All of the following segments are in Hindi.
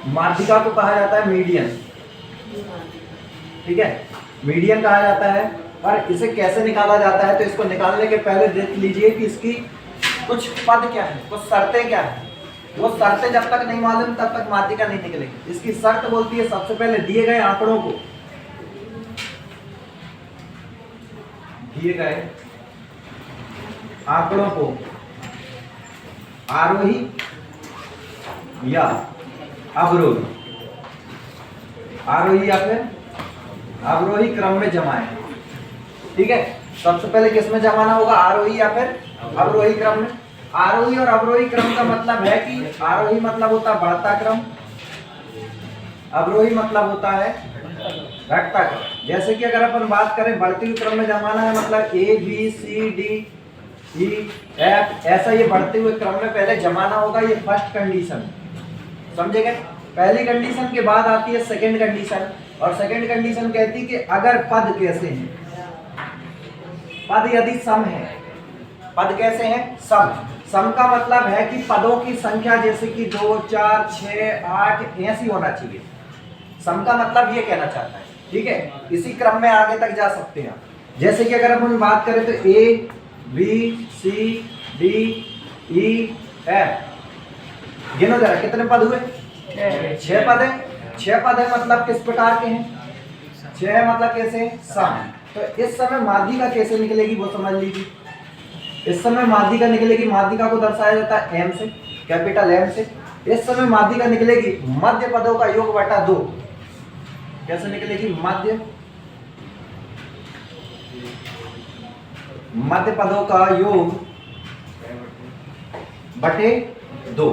माध्यिका को कहा जाता है मीडियन, ठीक है, मीडियन कहा जाता है। और इसे कैसे निकाला जाता है, तो इसको निकालने के पहले देख लीजिए कि इसकी कुछ पद क्या है, कुछ शर्तें क्या है। वो शर्तें जब तक नहीं मालूम तब तक माध्यिका नहीं निकलेगी। इसकी शर्त बोलती है सबसे पहले दिए गए आंकड़ों को, दिए गए आंकड़ों को आरोही या अवरोही, आरोही या फिर अवरोही क्रम में जमाएं, ठीक है। सबसे पहले किस में जमाना होगा, आरोही या फिर अवरोही क्रम में। आरोही और अवरोही क्रम का मतलब है कि आरोही मतलब होता है बढ़ता क्रम, अवरोही मतलब होता है घटता क्रम। जैसे कि अगर अपन बात करें बढ़ते हुए क्रम में जमाना है, मतलब A B C D E F, ऐसा ये बढ़ते हुए क्रम में पहले जमाना होगा। ये फर्स्ट कंडीशन, समझे गए। पहली कंडीशन के बाद आती है सेकंड कंडीशन, और सेकंड कंडीशन कहती है कि अगर पद कैसे हैं, पद यदि सम है, पद कैसे हैं, सम। सम का मतलब है कि पदों की संख्या जैसे कि 2 4 6 8 ऐसी होना चाहिए। सम का मतलब ये कहना चाहता है, ठीक है। इसी क्रम में आगे तक जा सकते हैं। जैसे कि अगर हम बात करें तो A B C D E F, गिनो जरा कितने पद हुए, 6 पद है। 6 पद है मतलब किस प्रकार के हैं, 6 है मतलब कैसे, सम। तो इस समय माध्यिका कैसे निकलेगी वो समझ लीजिए। इस समय माध्यिका निकलेगी, माध्यिका को दर्शाया जाता है एम से, कैपिटल एम से। इस समय माध्यिका निकलेगी मध्य पदों का योग बटा 2। कैसे निकलेगी, मध्य पदों का योग बटे 2।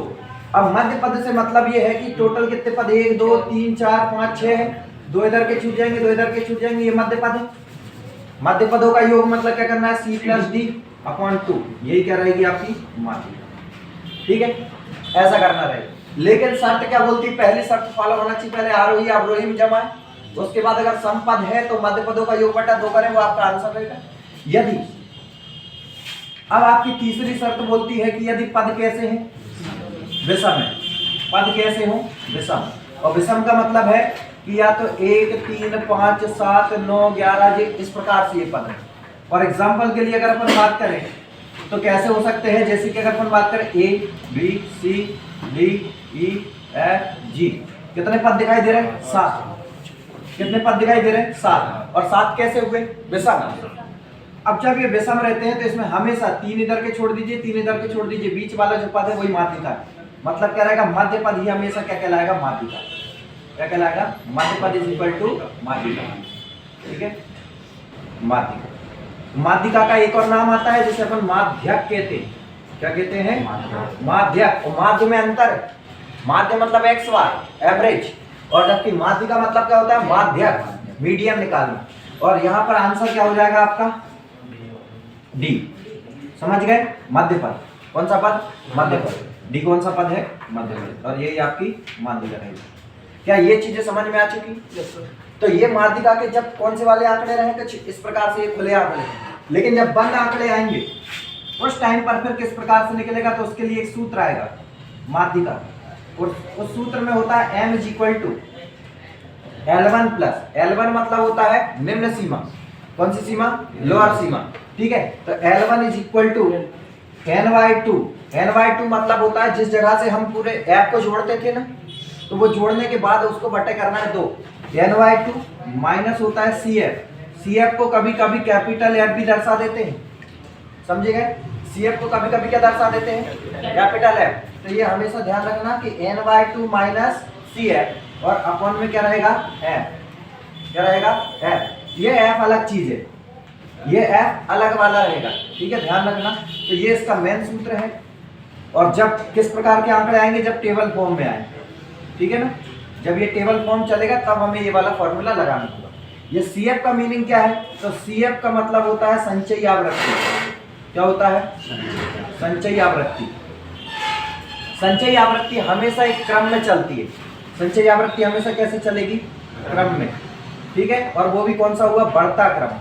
अब मध्य पद से मतलब ये है कि टोटल कितने पद, 1 2 3 4 5 6 है। 2 इधर के छूट जाएंगे, 2 इधर के छूट जाएंगे, ये मध्य पद है। मध्य पदों का योग मतलब क्या करना है, सी प्लस डी अपॉन 2, यही क्या रहेगी आपकी माध्यिका, ठीक है। ऐसा करना रहेगा। लेकिन शर्त क्या बोलती है, पहली शर्त फॉलो होना चाहिए, पहले आरोही अवरोही में जमाए, उसके बाद अगर सम पद है तो मध्य पदों का योग बटा 2 करें, वो आपका आंसर रहेगा। यदि अब आपकी तीसरी शर्त बोलती है कि यदि पद कैसे हैं, विषम है, पद कैसे हो, विषम। और विषम का मतलब है कि या तो 1 3 5 7 9 11 इस प्रकार से ये पद है। फॉर एग्जाम्पल के लिए अगर अपन बात करें तो कैसे हो सकते हैं, जैसे कि अगर अपन बात करें A B C D E F G, कितने पद दिखाई दे रहे हैं, 7। कितने पद दिखाई दे रहे हैं, 7। और 7 कैसे हुए, विषम। अब जब ये विषम रहते हैं तो इसमें हमेशा 3 इधर के छोड़ दीजिए, 3 इधर के छोड़ दीजिए, बीच वाला जो पद है वही माध्यिका है। मतलब क्या रहेगा, मध्य पद ही हमेशा क्या कहलाएगा, माध्यिका। क्या कहलाएगा, मध्य पद इज इक्वल टू माध्यिका, ठीक है। माध्यिका, माध्यिका का एक और नाम आता है जिसे अपन माध्यक कहते हैं। क्या कहते हैं, माध्यक। और माध्य में अंतर है, माध्य मतलब एक्स वाई एवरेज, और जबकि माध्यिका मतलब क्या होता है, माध्यक, मीडियम निकालना। और यहाँ पर आंसर क्या हो जाएगा आपका, डी। समझ गए, मध्य पद। कौन सा पद, मध्य पद। डी कौन सा पद है, मध्य पद। और यही आपकी माध्यिका रहेगी। क्या ये चीजें समझ में आ चुकी? yes, तो ये माध्यिका के जब कौन से वाले आंकड़े रहे, कुछ इस प्रकार से ये खुले आंकड़े, लेकिन जब बंद आंकड़े आएंगे उस टाइम पर फिर किस प्रकार से निकलेगा, तो उसके लिए एक सूत्र आएगा माध्यिका। उस सूत्र में होता है m is equal to L1 plus, L1 मतलब होता है निम्न सीमा। कौन सी सीमा, लोअर सीमा, ठीक है। तो L1 is equal to n/2। n/2 मतलब होता है जिस जगह से हम पूरे ऐप को जोड़ते थे ना, तो वो जोड़ने के बाद उसको बटे करना है 2। n/2 माइनस होता है CF। CF को कभी कभी कैपिटल F भी दर्शा देते हैं, समझे गए। CF को कभी कभी क्या दर्शा देते हैं, कैपिटल F। तो ये हमेशा ध्यान रखना कि n/2 माइनस CF और अपॉन में क्या रहेगा, F। क्या रहेगा, F। ये F अलग चीज है, ये F अलग वाला रहेगा, ठीक है, ध्यान रखना। तो ये इसका मेन सूत्र है। और जब किस प्रकार के आंकड़े आएंगे, जब टेबल फॉर्म में आए, ठीक है ना। जब ये टेबल फॉर्म चलेगा तब हमें ये वाला फॉर्मूला लगाना होगा। ये CF का मीनिंग क्या है, तो CF का मतलब होता है संचयी आवृत्ति। क्या होता है, संचयी आवृत्ति। संचयी आवृत्ति हमेशा एक क्रम में चलती है। संचयी आवृत्ति हमेशा कैसे चलेगी, क्रम में, ठीक है। और वो भी कौन सा हुआ, बढ़ता क्रम।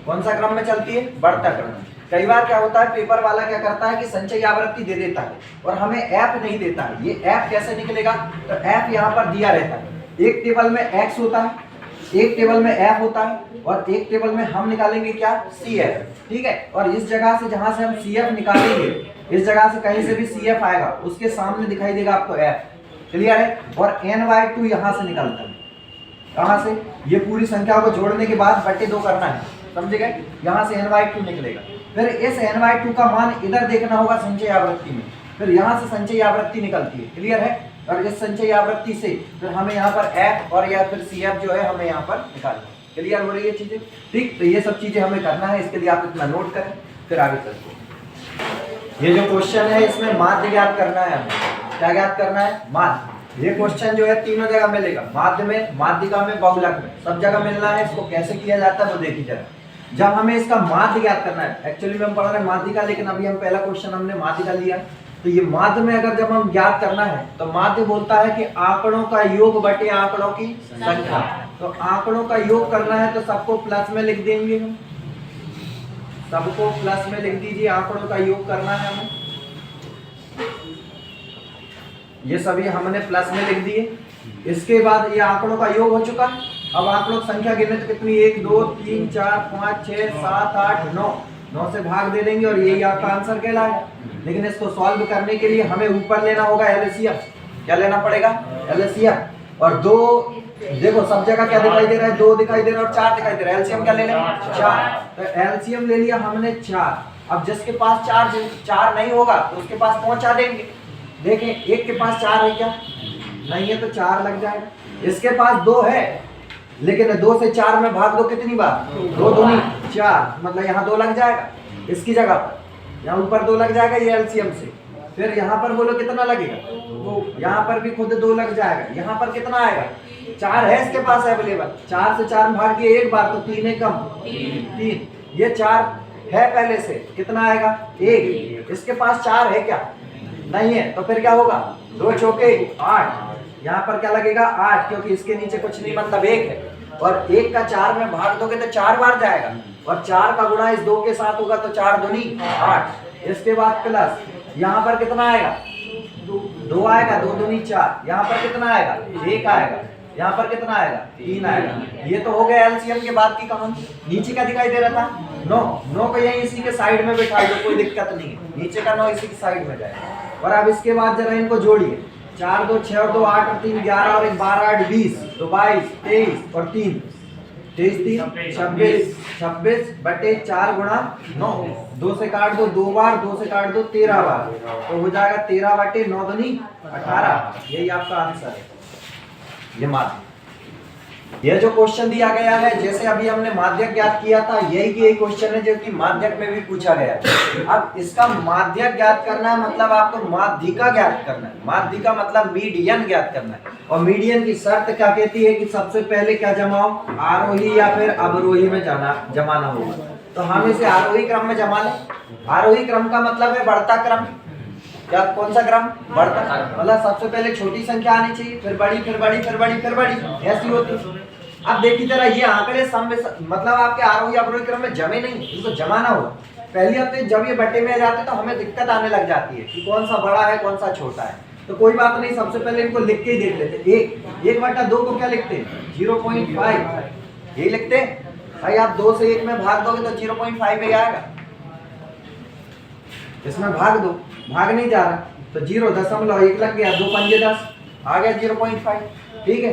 कौन सा क्रम में चलती है, बढ़ता क्रम। कई बार क्या होता है, पेपर वाला क्या करता है कि संचयी आवृत्ति दे देता है और हमें एफ नहीं देता है। ये एफ कैसे निकलेगा, तो एफ यहाँ पर दिया रहता है, एक टेबल में एक्स होता है, एक टेबल में एफ होता है और एक टेबल में हम निकालेंगे क्या, सी एफ, ठीक है। और इस जगह से जहां से हम सी एफ निकालेंगे, इस जगह से कहीं से भी सी एफ आएगा, उसके सामने दिखाई देगा आपको एफ, क्लियर है। और n/2 यहाँ से निकलता है, कहाँ से, ये पूरी संख्याओं को जोड़ने के बाद बटे 2 करना है, समझे गए, यहाँ से n/2 निकलेगा। फिर इस n/2 का मान इधर देखना होगा संचयी आवृत्ति में, फिर यहाँ से संचयी आवृत्ति निकलती है, क्लियर है। और इस संचयी आवृत्ति से फिर हमें यहाँ पर f और या फिर CF जो है हमें यहाँ पर निकालना है, क्लियर हो रही है चीजें, ठीक। तो ये सब चीजें हमें करना है, इसके लिए आप इतना नोट करें, फिर आगे चलते हैं। ये जो क्वेश्चन है इसमें माध्य ज्ञात करना है, हमें क्या ज्ञात करना है, माध्य। ये क्वेश्चन जो है तीनों जगह मिलेगा, माध्य में, माध्यिका में, बहुलक में, सब जगह मिलना है। इसको कैसे किया जाता है वो देखिए जरा। जब हमें इसका माध्य ज्ञात करना है, एक्चुअली में हम पढ़ रहे हैं माध्यिका, लेकिन अभी हम पहला क्वेश्चन हमने माध्यिका लिया, तो ये माध्य में अगर जब हम ज्ञात करना है तो माध्य बोलता है कि आंकड़ों का योग बटे आंकड़ों की संख्या। तो आंकड़ों का योग करना है तो सबको प्लस में लिख देंगे हम, सबको प्लस में लिख दीजिए, आंकड़ों का योग करना है हमें, ये सभी हमने प्लस में लिख दिए। इसके बाद ये आंकड़ों का योग हो चुका। अब आंकड़ों की संख्या गिने तो कितनी, 1 2 3 4 5 6 7 8 9, 9 से भाग दे देंगे और यही आपका आंसर कहलाएगा। लेकिन इसको सॉल्व करने के लिए हमें ऊपर लेना होगा एलसीएम, क्या लेना पड़ेगा, एलसीएम। और 2 देखो सब जगह क्या दिखाई दे रहा है, 2 दिखाई दे रहा है और 4 दिखाई दे रहा है, एलसीएम क्या ले लें, 4। तो एलसीएम ले लिया हमने 4। अब जिसके पास 4 नहीं होगा तो उसके पास पहुंचा देंगे। देखें एक के पास 4 है क्या, नहीं है तो 4 लग जाएगा। इसके पास 2 है, लेकिन 2 से 4 में भाग दो कितनी बार, 2 दूनी 4, मतलब यहाँ 2 लग जाएगा, इसकी जगह पर यहाँ ऊपर 2 लग जाएगा ये एलसीएम से। फिर यहाँ पर बोलो कितना लगेगा, यहाँ पर भी खुद 2 लग जाएगा। यहाँ पर कितना आएगा, 4 है इसके पास अवेलेबल, 4 से 4 में भाग दिए एक बार तो 3 है कम, 3। ये 4 है पहले से, कितना आएगा 1। इसके पास 4 है क्या, नहीं है, तो फिर क्या होगा, 2 चौके 8, यहाँ पर क्या लगेगा 8, क्योंकि इसके नीचे कुछ नहीं मतलब 1 है। और 1 का 4 में भाग दोगे तो 4 बार जाएगा, और 4 का गुणा इस 2 के साथ होगा तो 4 दूनी 8। इसके बाद प्लस यहाँ पर कितना आएगा, 2 आएगा, 2 दूनी 4। यहाँ पर कितना आएगा, 1 आएगा। यहाँ पर कितना आएगा, 3 आएगा। ये तो हो गया एलसीएम के बाद की कहानी। नीचे का दिखाई दे रहा था 9 को यहीं इसी के साइड में बिठा दो, कोई दिक्कत नहीं है, नीचे का 9 इसी की साइड में जाएगा। और अब इसके बाद जरा इनको जोड़िए, 4 2 6 और 2 8 और 3 11 और 1 12 8 20, तो 22 23 और 3 23 26 26 बटे 4 गुणा 9, 2 से काट दो 2 बार, 2 से काट दो 13 बार, तो हो जाएगा 13 बटे 9 दूनी 18। यही आपका आंसर है, ये माध्य। यह जो क्वेश्चन दिया गया है, जैसे अभी हमने माध्यक ज्ञात किया था, यही क्वेश्चन है जो कि माध्यक में भी पूछा गया है। अब इसका माध्यक ज्ञात करना है, मतलब आपको माध्यिका ज्ञात करना है। माध्यिका मतलब मीडियन ज्ञात करना है। और मीडियन की शर्त क्या कहती है कि सबसे पहले क्या जमाओ, आरोही या फिर अवरोही में जमाना होगा। तो हम इसे आरोही क्रम में जमा लें। आरोही क्रम का मतलब है बढ़ता क्रम। क्या, कौन सा क्रम, बढ़ता, मतलब सबसे पहले छोटी संख्या आनी चाहिए, फिर बड़ी, फिर बड़ी, फिर बड़ी, फिर बड़ी, ऐसी होती है। अब देखिए जरा, ये आंकड़े सम में मतलब आपके आरोही अवरोही क्रम में जमे नहीं, इनको जमाना होगा। पहले हफ्ते जब ये बटे में आ जाते तो हमें दिक्कत आने लग जाती है कि कौन सा बड़ा है कौन सा छोटा है। तो कोई बात नहीं, सबसे पहले इनको लिख के ही देख लेते। 1/2 को क्या लिखते हैं, 0.5, यही लिखते हैं भाई। आप 2 से 1 में भाग दोगे तो 0.5 ही आएगा। इसमें भाग दो, भाग नहीं जा रहा तो 0.1 लग गया, 2 पंजे 10 आ गया 0.5, ठीक है।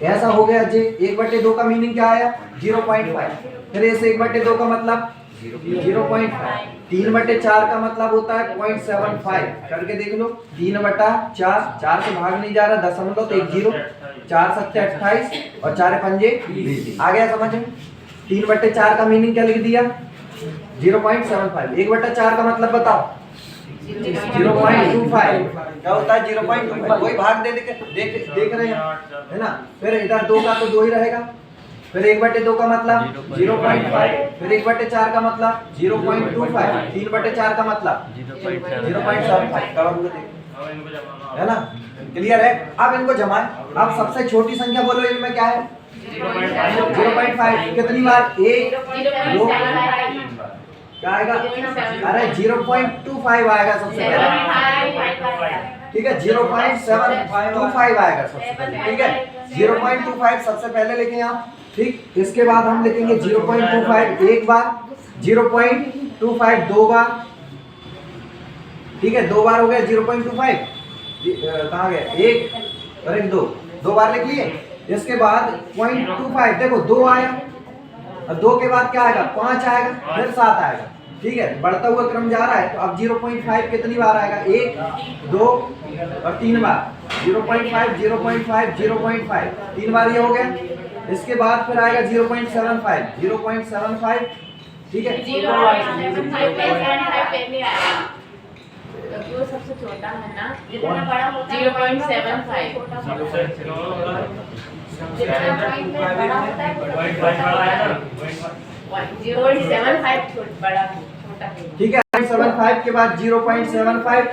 ऐसा हो गया जी। 1/2 का मीनिंग क्या आया, 0.5। फिर इसे 1/2 का मतलब 0.5। 3/4 का मतलब होता है 0.75, करके देख लो। 3/4, 4 से भाग नहीं जा रहा, दशमलव तो 1 0, 4 7 28 और 4 पंजे 20। आ गया समझ में। 3/4 का मीनिंग क्या लिख दिया, 0.75। 1/4 का मतलब बताओ, 0.25। क्या होता है 0.25, वही भाग देख रहे हैं, है ना। फिर इधर 2 का तो 2 ही रहेगा। फिर 1/2 का मतलब 0.5, फिर 1/4 का मतलब 0.25, 3/4 का मतलब 0.75, है ना। क्लियर है। अब इनको जमाएं। अब सबसे छोटी संख्या बोलो इनमें क्या है, 0.5। कितनी बार, 1 2 क्या आएगा? अरे 0.25 आएगा सबसे पहले, ठीक है 0.725 आएगा सबसे पहले, ठीक है 0.25 सबसे पहले लिखें आप, ठीक। इसके बाद हम लिखेंगे 0.25 एक बार, 0.25 दो बार, ठीक है 2 बार हो गया 0.25, कहाँ गया? एक और एक, दो बार लिख लिए। इसके बाद 0.25 देखो 2 आया, और 2 के बाद क्या आएगा? 5 आएगा, फिर 7 आएगा, ठीक है बढ़ता हुआ क्रम जा रहा है। तो अब 0.5 कितनी बार आएगा? 1 2 और 3 बार, 0.5 0.5 0.5 3 बार ये हो गया। इसके बाद फिर आएगा 0.75, ठीक है वो सबसे छोटा है ना, जितना बड़ा होता है 0.75, बड़ा छोटा, ठीक है 0.75 के बाद 0.75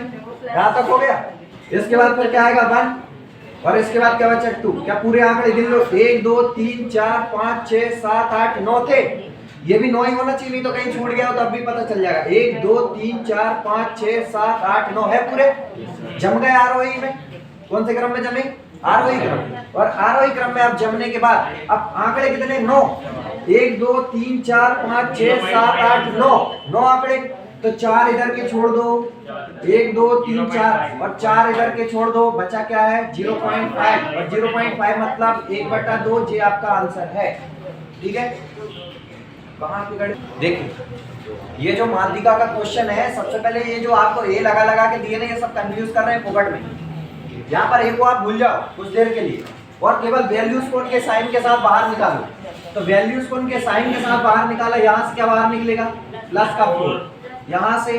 यहाँ तक हो गया। इसके बाद फिर क्या आएगा? 1 और इसके बाद क्या बचा? 2। क्या पूरे आंकड़े गिन लो? 1 2 3 4 5 6 7 8 9 थे, ये भी 9 ही होना चाहिए, नहीं तो कहीं छूट गया हो तो अब भी पता चल जाएगा। 1 2 3 4 5 6 7 8 9 है पूरे, जम गए आरोही में। कौन से क्रम में जमे? आरोही क्रम में। और आरोही क्रम में अब जमने के बाद अब आंकड़े कितने? 9, 1 2 3 4 5 6 7 8 9 आंकड़े। तो 4 इधर के छोड़ दो, 1 2 3 4 और 4 इधर के छोड़ दो, बचा क्या है? 0.5 और 0.5 मतलब 1/2 ये आपका आंसर है, ठीक है। कहाँ की गणित देखिए, ये जो माध्यिका का क्वेश्चन है, सबसे पहले ये जो आपको ए लगा के दिए ना, ये सब कंफ्यूज कर रहे हैं फोकट में। यहाँ पर ए को आप भूल जाओ कुछ देर के लिए और केवल वैल्यूज को उनके साइन के साथ बाहर निकालो। तो वैल्यूज को उनके साइन के साथ बाहर निकाला, यहाँ से क्या बाहर निकलेगा? प्लस का 4, यहाँ से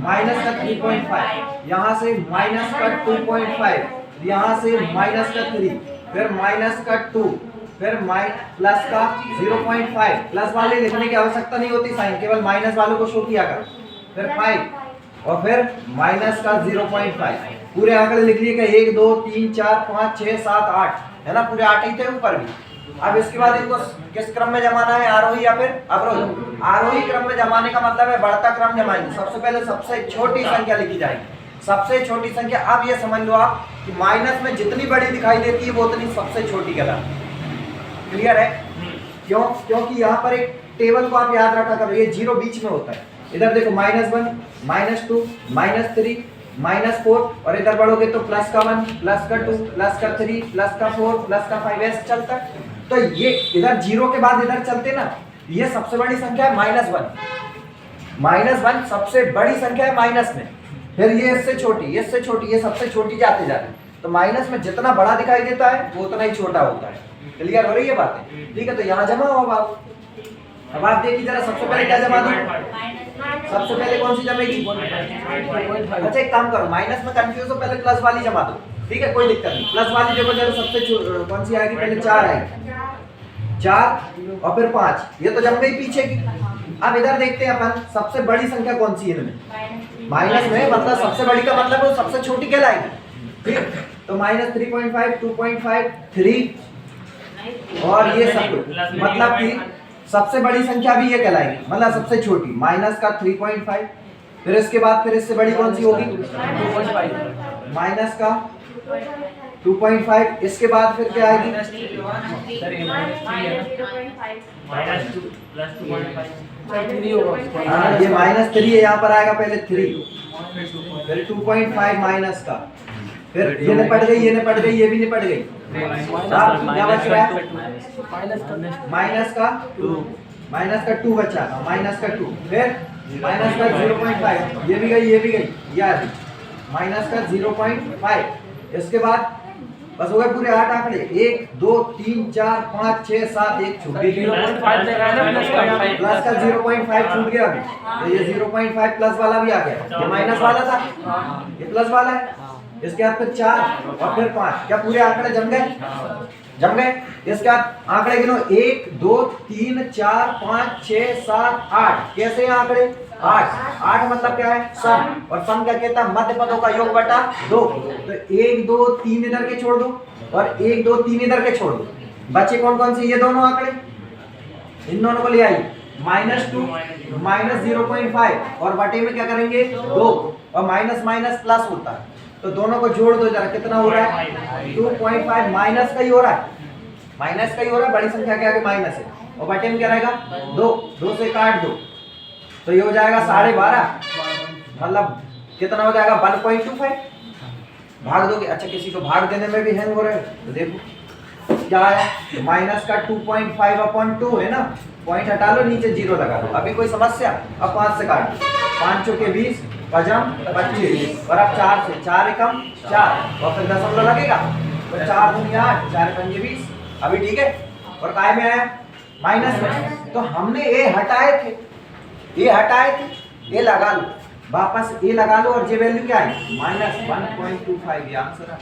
माइनस का 3.5, यहाँ से माइनस का 2.5, यहाँ से माइनस का 3, फिर माइनस का 2, फिर प्लस का 0.5। प्लस वाले लिखने की आवश्यकता नहीं होती साइन, केवल माइनस वालों को शो किया कर। फिर 5 और फिर माइनस का 0.5। पूरे आंकड़े लिख लिए 1 2 3 4 5 6 7 8 है ना, पूरे 8 ही थे ऊपर भी। अब इसके बाद इनको किस क्रम में जमाना है? आरोही या फिर अवरोही? आरोही क्रम में जमाने का मतलब है बढ़ता क्रम जमाएंगे। सबसे पहले सबसे छोटी संख्या लिखी जाएगी, सबसे छोटी संख्या। अब ये समझ लो आप कि माइनस में जितनी बड़ी दिखाई देती है वो उतनी सबसे छोटी कहलाती है। क्लियर है? क्यों? क्योंकि यहाँ पर एक टेबल को आप याद रखा करो, ये 0 बीच में होता है। इधर देखो -1 -2 -3 -4 और इधर बढ़ोगे तो प्लस का 1 प्लस का 2 प्लस का 3 प्लस का 4 प्लस का 5 ऐसे चलता है। तो ये इधर 0 के बाद इधर चलते ना, ये सबसे बड़ी संख्या है -1 सबसे बड़ी संख्या है माइनस में। फिर ये इससे छोटी, इससे छोटी, ये सबसे छोटी जाते जाते। तो माइनस में जितना बड़ा दिखाई देता है वो उतना ही छोटा होता है। क्लियर हो रही है बातें? ठीक है, तो यहाँ जमा हो आप। अब आप देखिए जरा, सबसे पहले क्या जमा दूं? सबसे पहले कौन सी जमेगी? अच्छा एक काम करो, माइनस में कंफ्यूज हो, पहले प्लस वाली जमा दो, ठीक है कोई दिक्कत नहीं। प्लस वाली देखो जरा, सबसे कौन सी आएगी? पहले 4 आएगी, 4 और फिर 5, ये तो जम गई पीछे की। अब इधर देखते हैं अपन, सबसे बड़ी संख्या कौन सी है इनमें? माइनस में, मतलब सबसे बड़ी का मतलब वो सबसे छोटी कहलाएगी, ठीक। तो -3.5 2.5 3 और ये सब मतलब कि सबसे बड़ी संख्या भी ये कहलाएगी, मतलब सबसे छोटी माइनस का 3.5। फिर इसके बाद फिर इससे बड़ी कौन सी होगी? 2.5 माइनस का 2.5। इसके बाद फिर क्या आएगी? हाँ ये -3 है, यहाँ पर आएगा पहले 3, फिर 2.5 माइनस का, फिर ये निपट गई, ये निपट गई, ये भी निपट गई। क्या बच रहा है? माइनस का 2 बचा, माइनस का 2, फिर माइनस का 0.5, ये भी गई, ये भी गई, यार माइनस का 0.5। इसके बाद बस हो गए पूरे 8 आंकड़े, 1 2 3 4 5 6 7, एक छूट गई, प्लस का 0.5 छूट गया अभी, तो ये 0.5 प्लस वाला भी आ गया, ये माइनस वाला था, ये प्लस वाला है। इसके बाद फिर 4 और फिर 5, क्या पूरे आंकड़े जम गए? जम गए। इसके बाद आंकड़े गिनो, 1 2 3 4 5 6 7 8, कैसे हैं आंकड़े? 8 मतलब क्या है? सम, और सम क्या कहता है? मध्य पदों का योग बटा 2। तो 1 2 3 इधर के छोड़ दो और 1 2 3 इधर के छोड़ दो, बचे कौन कौन से? ये दोनों आंकड़े, इन दोनों को ले आई, -2 -0.5 और बटे में क्या करेंगे 2 और माइनस माइनस प्लस होता है तो दोनों को जोड़ दो जरा, कितना हो रहा है 2.5 माइनस का ही हो रहा है, माइनस का ही हो रहा है, बड़ी संख्या के आगे माइनस है और बटे में क्या रहेगा 2 से काट दो तो ये हो जाएगा 12.5 मतलब कितना हो जाएगा 1.25 भाग दोगे। अच्छा किसी को भाग देने में भी हैंग हो रहे हो तो देखो क्या है माइनस का 2.5/2 है ना, पॉइंट हटा लो नीचे 0 लगा दो। अभी कोई समस्या? अब 5 से काट दो, 5 चौके 20 पजम 25 और अब 4 से 4 एकम 4 और फिर दशमलव लगेगा तो 4 दूनी 8 4 पंजे 20। अभी ठीक है और काय में आया माइनस में, तो हमने ए हटाए थे, ए हटाए थे, ए लगा लो वापस, ए लगा लो और ये वैल्यू क्या आई -1.25 ये आंसर है।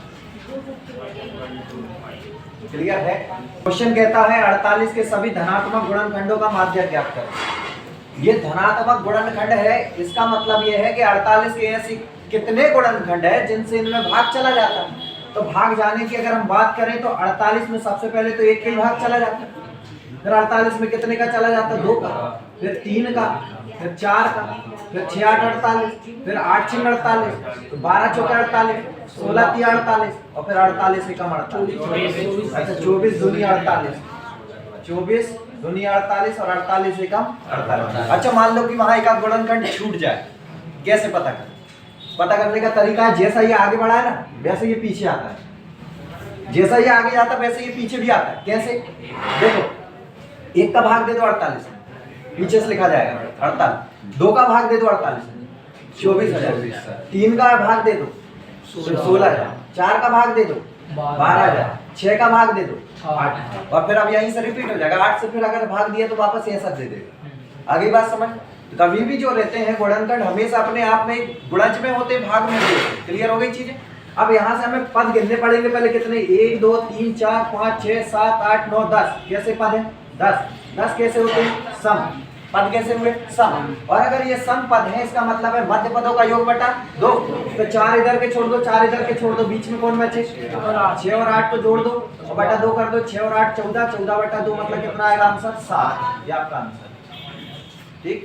क्लियर है? क्वेश्चन कहता है 48 के सभी धनात्मक गुणनखंडों का माध्य ज्ञात करें। ये धनात्मक गुणनखंड है, इसका मतलब ये है कि 48 के ऐसे कितने गुणनखंड है जिनसे इनमें भाग चला जाता है। तो भाग जाने की अगर हम बात करें तो 48 में सबसे पहले तो 1 का ही भाग चला जाता है, फिर 48 में कितने का चला जाता है 2 का, फिर 3 का, फिर 4 का, फिर 6 8 48, फिर 8 6 48, तो 12 चौके 48, 16 3 48 और फिर 48 एकम 48। अच्छा 24 दूनी 48, 24 दूनी 48 और 48 एकम 48। अच्छा मान लो कि वहां एक गुणनखंड छूट जाए, कैसे पता करें? पता करने का तरीका है जैसा ये आगे बढ़ा है ना वैसे ये पीछे आता है, जैसा ये आगे जाता है वैसे ये पीछे भी आता है। कैसे? देखो 1 का भाग दे दो 48 पीछे से लिखा जाएगा 48, 2 का भाग दे दो 48 24,000, 3 का भाग दे दो 16,000, 4 का भाग दे दो 12,000, 6 का भाग दे दो 8 और फिर अब यहीं से रिपीट हो जाएगा 8 से फिर अगर भाग दिया तो वापस ये सब दे देगा। आगे बात समझ? तो कभी भी जो रहते हैं गुणनखंड हमेशा अपने आप में गुणज में होते भाग में होते। क्लियर हो गई चीजें? अब यहाँ से हमें पद गिनने पड़ेंगे पहले कितने 1 2 3 4 5 6 7 8 9 10 कैसे पद है 10 कैसे होते हैं सम पद कैसे हुए सम। और अगर ये सम पद है इसका मतलब है मध्य पदों का योग बटा 2, तो 4 इधर के छोड़ दो 4 इधर के छोड़ दो, बीच में कौन बचे 6 और 8 को जोड़ दो और बटा 2 कर दो, 6 और 8 14, 14 बटा 2 मतलब कितना आएगा आंसर 7। ये आपका आंसर। ठीक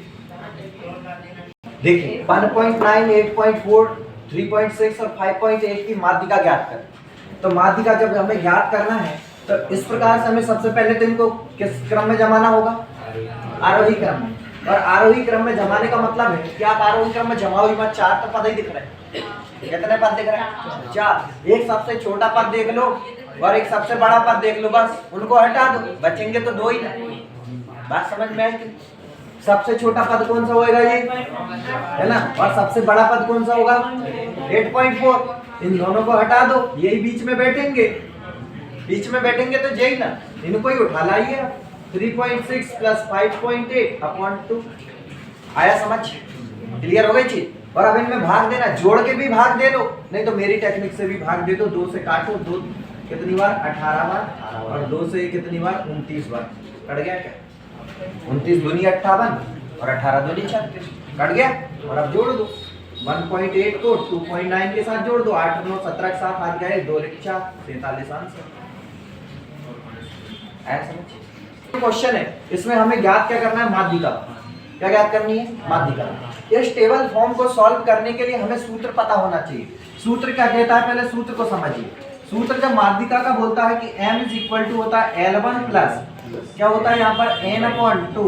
देखिए 1.9 8.4 3.6 और 5.8 की माध्यिका ज्ञात करें। तो माध्यिका जब हमें ज्ञात करना है तो इस प्रकार से हमें सबसे पहले तो इनको किस क्रम में जमाना होगा आरोही क्रम में। और आरोही क्रम में जमाने का मतलब है कि आप आरोही क्रम में जमाओ ही मत, 4 तो पद ही दिख रहे हैं। कितने पद दिख रहे हैं 4। एक सबसे छोटा पद देख लो और एक सबसे बड़ा पद देख लो, बस उनको हटा दो, बचेंगे तो 2 ही ना। बात समझ में आई? सबसे छोटा पद कौन सा होगा ये है ना, और सबसे बड़ा पद कौन सा होगा 8.4। इन दोनों को हटा दो, यही बीच में बैठेंगे, बीच में बैठेंगे तो यही ना, इनको ही उठा लाइए 3.6 प्लस 5.8/2। आया समझ? क्लियर हो गई चीज? और अब इनमें भाग देना, जोड़ के भी भाग दे दो, नहीं तो मेरी टेक्निक से भी भाग दे दो। 2 से काटो, 2 कितनी बार 18 बार और 2 से कितनी बार 29 बार। कट गया क्या? 29 दूनी 58 और 18 दूनी 36 कट गया। और अब जोड़ दो 1.8 को 2.9 के साथ जोड़ दो, 8 9 17 के साथ हाथ गए 2 4 43 आंसर। ऐसा समझ? क्वेश्चन है इसमें हमें ज्ञात क्या करना है माध्यिका। क्या ज्ञात करनी है? माध्यिका। इस टेबल फॉर्म को सॉल्व करने के लिए हमें सूत्र पता होना चाहिए। सूत्र क्या कहता है पहले सूत्र को समझिए। सूत्र जब माध्यिका का बोलता है कि m = होता है L1 प्लस क्या होता है यहाँ पर n/2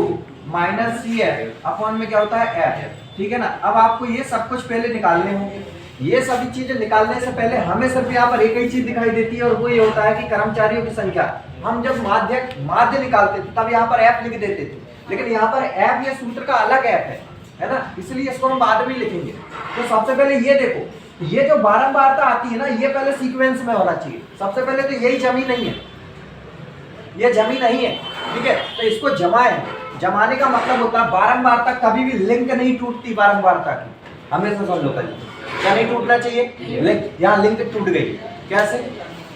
माइनस CF अपॉन में क्या होता है F। ठीक है ना। अब आपको ये सब कुछ पहले निकालने होंगे। ये सभी चीजें निकालने से पहले हमें सिर्फ यहाँ पर एक ही चीज दिखाई देती है और वो ये होता है कि कर्मचारियों की संख्या। हम जब माध्य निकालते थे तब यहाँ पर F लिख देते थे, लेकिन यहाँ पर F ये सूत्र का अलग F है ना, इसलिए इसको हम बाद में लिखेंगे। तो सबसे पहले ये देखो, ये जो बारंबारता आती है ना ये पहले सीक्वेंस में होना चाहिए। सबसे पहले तो यही जमी नहीं है, ये जमी नहीं है, ठीक है। तो इसको जमाएं। जमाने का मतलब होता है बारंबारता कभी भी लिंक नहीं टूटती, बारंबारता की हमेशा सब लोग क्या नहीं टूटना चाहिए लिंक। यहाँ लिंक टूट गई कैसे?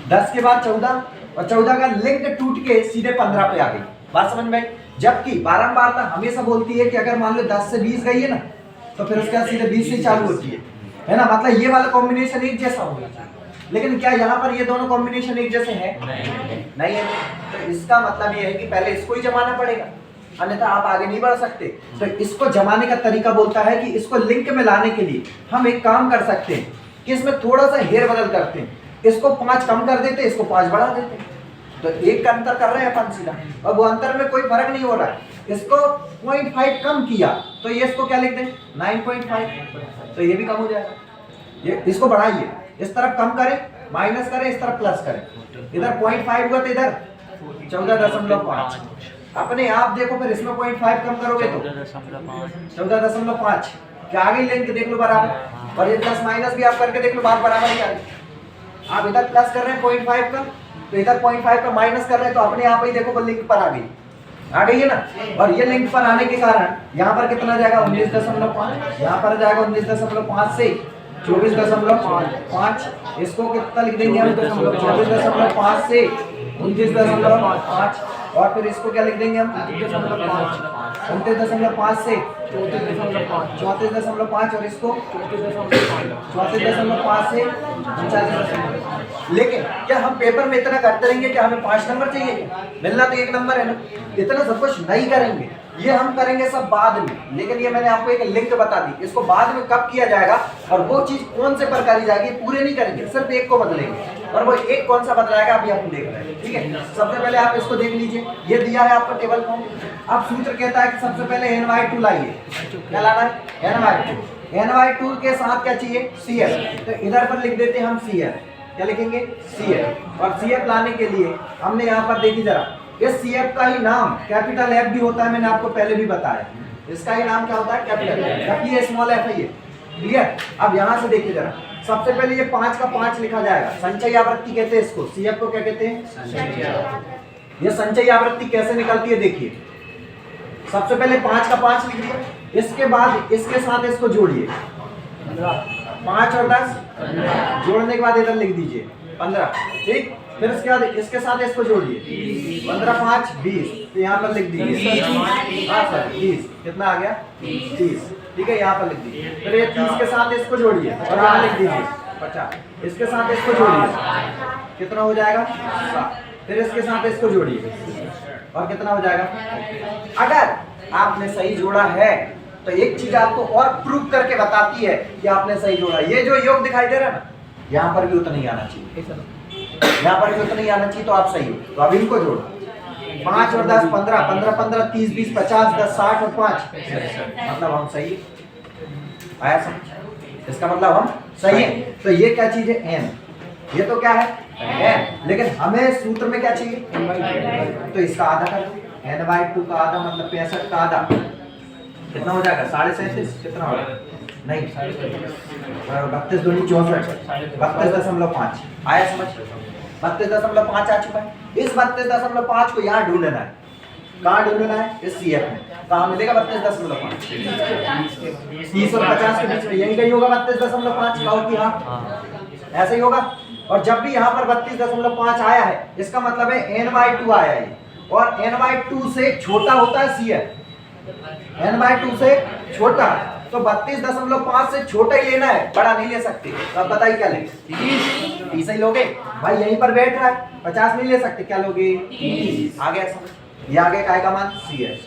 10 के बाद 14 और 14 का लिंक टूट के सीधे 15 पे आ गई। बात समझ में? जबकि बारंबारता हमेशा बोलती है कि अगर मान लो 10 से 20 गई है ना तो फिर उसके बाद सीधे 20 से चालू होती है ना। मतलब ये वाला कॉम्बिनेशन एक जैसा होना चाहिए, लेकिन क्या यहाँ पर ये दोनों कॉम्बिनेशन एक जैसे हैं? नहीं है। तो इसका मतलब ये है कि पहले इसको ही जमाना पड़ेगा, अन्यथा आप आगे नहीं बढ़ सकते। तो इसको जमाने का तरीका बोलता है कि इसको लिंक में लाने के लिए हम एक काम कर सकते हैं कि इसमें थोड़ा सा हेर बदल करते हैं, इसको 5 कम कर देते, इसको 5 बढ़ा देते, तो एक का अंतर कर रहे हैं अपन सीधा, और वो अंतर में कोई फर्क नहीं हो रहा है। इसको 0.5 कम किया तो ये इसको क्या लिख दें 9.5, तो ये भी कम हो जाएगा। ये इसको बढ़ाइए, इस तरफ कम करें, माइनस करें, इस तरफ प्लस करें, इधर 0.5 हुआ तो इधर 14.5। अपने आप देखो फिर इसमें 0.5 कम करोगे तो 14.5, क्या आ गई लिंक देख लो बराबर, और ये प्लस माइनस भी आप करके देख लो बात बराबर ही आ गई। आप इधर प्लस कर रहे हैं 0.5 का, तो इधर 0.5 का माइनस कर रहे हैं, तो अपने आप ही देखो वो लिंक पर आ गई है ना। और ये लिंक पर आने के कारण यहाँ पर कितना जाएगा 19.5, यहाँ पर जाएगा 19.5 से 24.5, इसको कितना लिख देंगे हम 24.5 से 29.5, और फिर इसको क्या लिख देंगे हम 29.5 से 34.5, और इसको 34.5 से 39.5। लेकिन क्या हम पेपर में इतना करते रहेंगे कि हमें 5 नंबर चाहिए? मिलना तो 1 नंबर है ना, इतना सब कुछ नहीं करेंगे, ये हम करेंगे सब बाद में। लेकिन ये मैंने आपको एक लिंक बता दी, इसको बाद में कब किया जाएगा और वो चीज कौन से प्रकार की जाएगी, पूरे नहीं करेंगे, सिर्फ एक को बदलेंगे, और वो एक कौन सा बदलाएगा अभी आप देख रहे हैं। ठीक है, सबसे पहले आप इसको देख लीजिए, ये दिया है आपका टेबल फॉर्म। अब सूत्र कहता है कि सबसे पहले NY2 लाइए, क्या लाना है NY2, NY2 के साथ क्या चाहिए CF, तो इधर पर लिख देते हैं हम CF, क्या लिखेंगे CF, और CF लाने के लिए हमने यहाँ पर देखी जरा, इस CF का ही नाम कैपिटल F भी होता है, मैंने आपको पहले भी बताया, इसका ही नाम क्या होता है कैपिटल F, जबकि ये स्मॉल f है ये, क्लियर। अब यहाँ से देखिए जरा, सबसे पहले ये 5 का 5 लिखा जाएगा, संचयी आवृत्ति कहते हैं इसको, CF को क्या कहते हैं, ये संचयी आवृत्ति कैसे निकलती है देखिए, सबसे पहले 5 का 5 लिख दिया, इसके बाद इसके साथ इसको जोड़िए, 5 और 10 जोड़ने के बाद इधर लिख दीजिए 15, ठीक। फिर इसके बाद इसके साथ इसको जोड़िए, 15 5 20, तो यहाँ पर लिख दीजिए 20, कितना आ गया 30, ठीक है, यहाँ पर लिख दीजिए। फिर ये 30 के साथ इसको जोड़िए और यहाँ लिख दीजिए 50, इसके साथ इसको जोड़िए, कितना हो जाएगा 7, फिर इसके साथ इसको जोड़िए और कितना हो जाएगा। अगर आपने सही जोड़ा है तो एक चीज आपको और प्रूव करके बताती है कि आपने सही जोड़ा, ये जो योग दिखाई दे रहा है ना, यहाँ पर भी उतना ही आना चाहिए, यहाँ पर भी उतना ही आना चाहिए, तो आप सही हो। तो अब इनको जोड़ो, 5 और 10 15, 15 15 30 20 50 10 60 और 5, मतलब हम सही आया समझ, इसका मतलब हम सही है। तो ये क्या चीज है n, ये तो क्या है n, लेकिन हमें सूत्र में क्या चाहिए, तो इसका आधा कर दो, n/2 का आधा मतलब 65 का आधा, कितना हो जाएगा 37.5, कितना होगा नहीं 32 दूनी 64, 32.5 आया समझ, 32.5 आ चुका है। इस 32.5 को यहाँ ढूंढना है, कहाँ ढूंढना है, इस CF में, कहाँ मिलेगा 32.5, 30 और 50 के बीच में, यही कहीं होगा 32.5, कहो कि हाँ ऐसे ही होगा। और जब भी यहाँ पर 32.5 आया है, इसका मतलब है n/2 आया है, और n/2 से छोटा होता है CF, n/2 से छोटा, तो 32.5 से छोटा ही लेना है, बड़ा नहीं ले सकते। तो अब बताइए क्या लेंगे, 30 ही लोगे भाई, यहीं पर बैठ रहा है, 50 नहीं ले सकते, क्या लोगे 30, आ गया समझ। ये आगे काय का मान CF,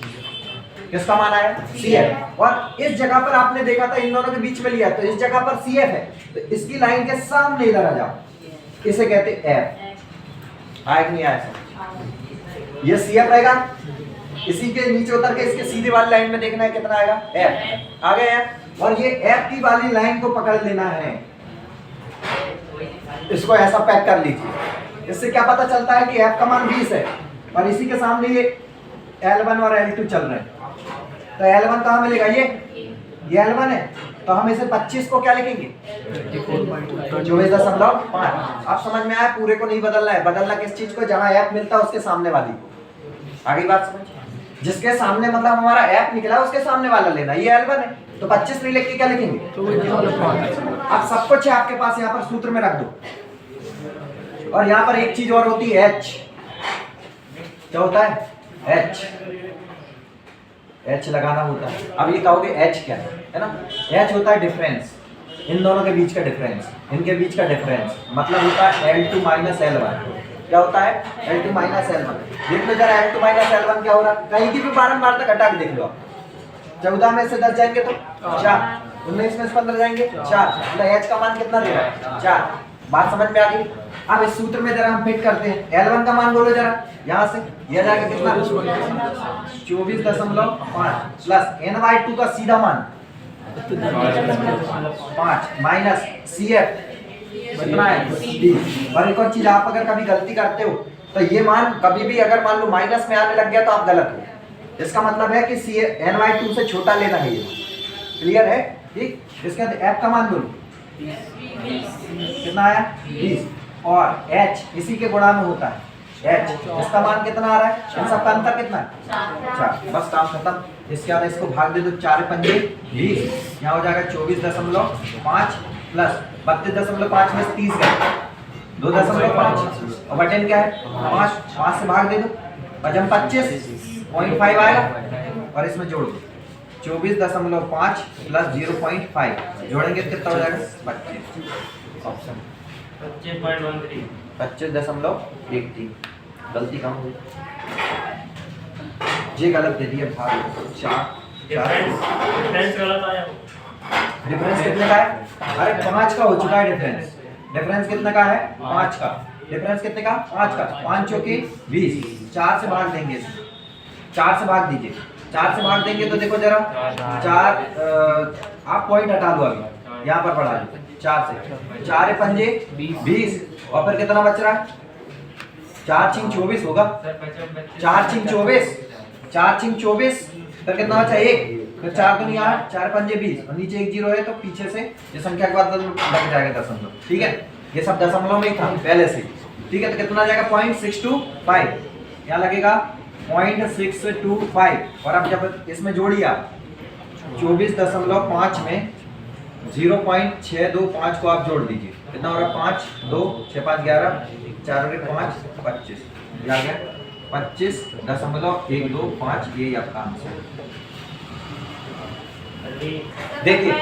किसका मान आया CF, और इस जगह पर आपने देखा था इन दोनों के बीच में लिया, तो इस जगह पर CF है, तो इसकी लाइन के सामने इधर आ जाओ, इसे कहते F, आया कि नहीं आया समझ, ये CF रहेगा, इसी के नीचे उतर के इसके सीधे वाली लाइन में देखना है कितना आएगा F, आ गया है। और ये F की वाली लाइन को पकड़ लेना है, इसको ऐसा पैक कर लीजिए, इससे क्या पता चलता है कि F का मान 20 है, और इसी के सामने ये L1 और L2 चल रहे हैं, तो L1 कहाँ मिलेगा, ये L1 है, तो हम इसे 25 को क्या लिखेंगे 24.5। अब समझ में आया, पूरे को नहीं बदलना है, बदलना किस चीज को, जहां F मिलता है उसके सामने वाली को। आगे बात समझ, जिसके सामने मतलब हमारा F निकला उसके सामने वाला लेना, ये L1 है, तो 25 नहीं लिख के क्या लिखेंगे, अब सब कुछ है आपके पास, यहाँ पर सूत्र में रख दो। और यहाँ पर एक चीज और होती है H, क्या होता है H लगाना होता है। अब ये कहोगे H क्या है ना, H होता है डिफरेंस, इन दोनों के बीच का डिफरेंस, इनके बीच का डिफरेंस, मतलब होता है L2 - L1, क्या होता है L2 माइनस L1। देख लो जरा L2 माइनस L1 क्या हो रहा है, कहीं की भी बारंबार तक घटा के देख लो। 14 में से 10 जाएंगे तो 4, 19 में से 15 जाएंगे 4, मतलब H का मान कितना दे रहा है 4। बात समझ में आ गई। अब इस सूत्र में जरा हम फिट करते हैं। L1 का मान बोलो जरा, यहाँ से यह जाएगा कितना 24.5 प्लस N/2 का सीधा मान 5 माइनस CF कितना है 20। और एक और चीज, आप अगर कभी गलती करते हो तो ये मान कभी भी अगर मान लो माइनस में आने लग गया तो आप गलत हो। इसका मतलब है कि N/2 से छोटा लेना है ये। क्लियर है? ठीक। इसके बाद F का मान बोलो कितना आया 20, और H इसी के गुणा में होता है H, इसका मान कितना आ रहा है, इन सबका अंतर कितना है 4। बस काम खत्म। इसके बाद इसको भाग दे दो 4 पंजे 20, यहाँ हो जाएगा 24.5 प्लस 32.5 में 30 गए 2.5 और बटन क्या है 5 से भाग दे दो, वजन 25.5 आएगा और इसमें जोड़ दो 24.5 प्लस 0.5 जोड़ेंगे तो कितना हो जाएगा 25। ऑप्शन 25.13। गलती कम हुई, ये गलत दे दिया भाग 4। डिफरेंस गलत आया। डिफरेंस कितने का है, अरे 5 का हो चुका है डिफरेंस। डिफरेंस कितने का है 5 का। डिफरेंस कितने का 5 का। 5 चौके 20, 4 से भाग देंगे, 4 से भाग दीजिए। 4 से भाग देंगे तो देखो जरा 4 आप पॉइंट हटा दो अभी, यहाँ पर बढ़ा दो 4 से। 4 पंजे 20 और फिर कितना बच रहा है 4 छिंग 24 होगा। 4 छिंग 24, 4 छिंग 24 फिर कितना बचा 1, फिर 4 दूनी 8, 4 पंजे 20 और नीचे 1 0 है तो पीछे से ये संख्या के बाद लग जाएगा दशमलव। ठीक है, ये सब दशमलव में ही था पहले से। ठीक है, तो कितना जाएगा 0.625, यहाँ लगेगा 0.625। और अब जब इसमें जोड़िए आप 24.5 में 0.625 को आप जोड़ दीजिए, कितना हो रहा है 5 2 6 5 11 4 और 5 25, ये आ गया 25.125। ये आपका आंसर। देखिए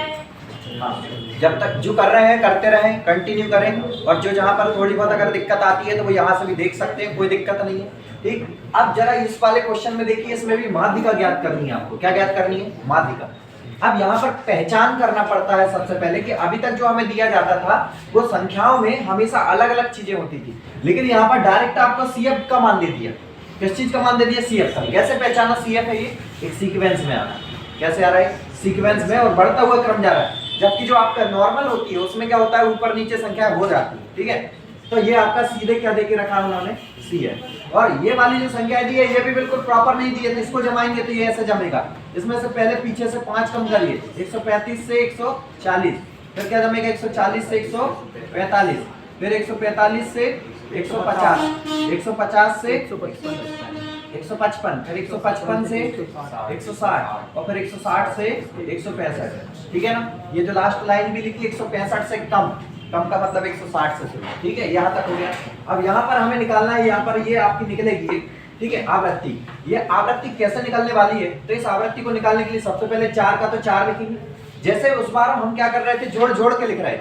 हाँ, जब तक जो कर रहे हैं करते रहें, कंटिन्यू करें, और जो जहाँ पर थोड़ी बहुत अगर दिक्कत आती है तो वो यहाँ से भी देख सकते हैं, कोई दिक्कत नहीं है। ठीक, अब जरा इस वाले क्वेश्चन में देखिए, इसमें भी माध्यिका ज्ञात करनी है आपको। क्या ज्ञात करनी है, माध्यिका। अब यहाँ पर पहचान करना पड़ता है सबसे पहले कि अभी तक जो हमें दिया जाता था वो संख्याओं में हमेशा अलग अलग चीजें होती थी, लेकिन यहाँ पर डायरेक्ट आपको CF का मान दे दिया। किस चीज का मान दे दिया, CF का। कैसे पहचाना CF है, ये एक सीक्वेंस में आ रहा है। कैसे आ रहा है, सीक्वेंस में, और बढ़ता हुआ क्रम जा रहा है। जबकि जो आपका नॉर्मल होती है उसमें क्या होता है, ऊपर नीचे संख्या हो जाती है। ठीक है, तो ये आपका सीधे क्या देके रखा है उन्होंने, CF। और ये वाली जो संख्या दी है ये भी बिल्कुल प्रॉपर नहीं दी है, तो इसको जमाएंगे तो ये ऐसे जमेगा। इसमें से पहले पीछे से 5 कम करिए, 135 से 140, फिर क्या जमेगा 140 से 145, फिर 145 से 150, 150 से 155, फिर 155 से 160 और फिर 160 से 165। ठीक है ना, ये जो लास्ट लाइन भी लिखी 165 से कम, कम का मतलब 160 से शुरू। ठीक है, यहाँ तक हो गया। अब यहाँ पर हमें निकालना है, यहाँ पर ये आपकी निकलेगी। ठीक है, आवृत्ति। ये आवृत्ति कैसे निकलने वाली है, तो इस आवृत्ति को निकालने के लिए सबसे पहले 4 का तो 4 लिखेंगे। जैसे उस बार हम क्या कर रहे थे, जोड़ जोड़ के लिख रहे थे।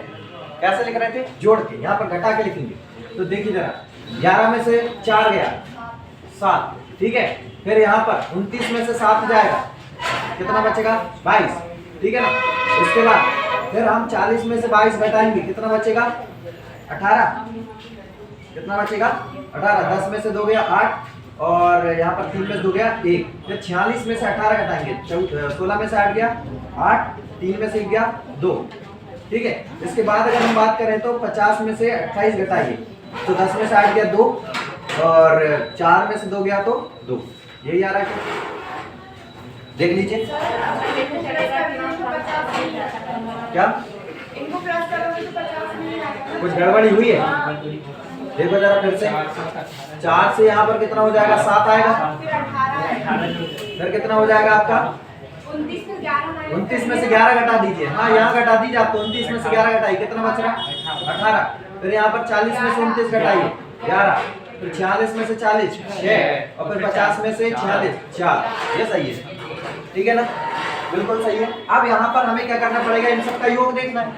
कैसे लिख रहे थे, जोड़ के, यहाँ पर घटा के लिखेंगे। तो देखिए जरा 11 में से 4 गया 7। ठीक है, फिर यहाँ पर 29 में से 7 जाएगा, कितना बचेगा 22। ठीक है ना, इसके बाद फिर हम 40 में से 22 घटाएंगे, कितना बचेगा 18। कितना बचेगा 18। 10 में से 2 गया 8, और यहाँ पर 3 में से 2 गया 1। फिर 46 में से 18 घटाएंगे, 16 में से 8 गया 8, 3 में से 1 गया 2। ठीक है, इसके बाद अगर हम बात करें तो 50 में से 28 घटाइए, तो 10 में से 8 गया 2, और 4 में से 2 गया तो 2। यही आ रहा है, देख लीजिए क्या इनको प्लस करोगे तो 50 नहीं आएगा। कुछ गड़बड़ी हुई है, देखो जरा फिर से। 4 से यहाँ पर कितना हो जाएगा 7 आएगा, फिर 18 है, फिर कितना हो जाएगा आपका 29 में 11 29 में से 11 घटा दीजिए। हाँ, यहाँ घटा दीजिए आप, तो 29 में से 11 घटाइए, कितना बच रहा है 18। फिर यहाँ पर 40 में से 29 घटाइए 11, फिर 46 में से 40 6, और फिर 50 में से 46 4। ये सही है, ठीक है ना, बिल्कुल सही है। अब यहाँ पर हमें क्या करना पड़ेगा, इन सब का योग देखना है।